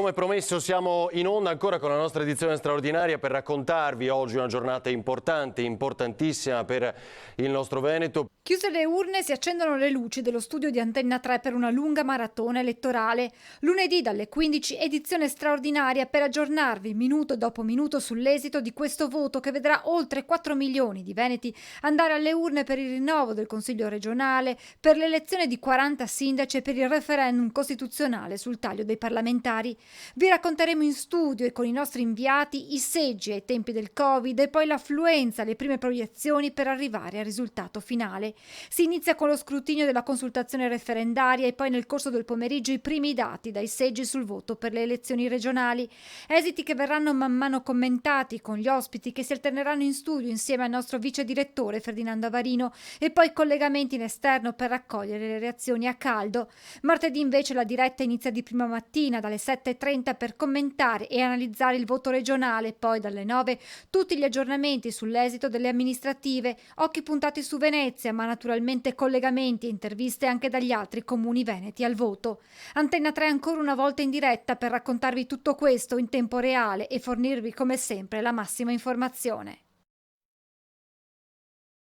come promesso siamo in onda ancora con la nostra edizione straordinaria per raccontarvi oggi una giornata importante, importantissima per il nostro Veneto. Chiuse le urne, si accendono le luci dello studio di Antenna 3 per una lunga maratona elettorale. Lunedì dalle 15 edizione straordinaria per aggiornarvi minuto dopo minuto sull'esito di questo voto che vedrà oltre 4 milioni di veneti andare alle urne per il rinnovo del Consiglio regionale, per l'elezione di 40 sindaci e per il referendum costituzionale sul taglio dei parlamentari. Vi racconteremo in studio e con i nostri inviati i seggi ai tempi del Covid e poi l'affluenza, le prime proiezioni per arrivare al risultato finale. Si inizia con lo scrutinio della consultazione referendaria e poi nel corso del pomeriggio i primi dati dai seggi sul voto per le elezioni regionali. Esiti che verranno man mano commentati con gli ospiti che si alterneranno in studio insieme al nostro vice direttore Ferdinando Avarino e poi collegamenti in esterno per raccogliere le reazioni a caldo. Martedì invece la diretta inizia di prima mattina dalle 7:30 per commentare e analizzare il voto regionale, poi dalle 9 tutti gli aggiornamenti sull'esito delle amministrative, occhi puntati su Venezia, ma naturalmente collegamenti e interviste anche dagli altri comuni veneti al voto. Antenna 3 ancora una volta in diretta per raccontarvi tutto questo in tempo reale e fornirvi come sempre la massima informazione.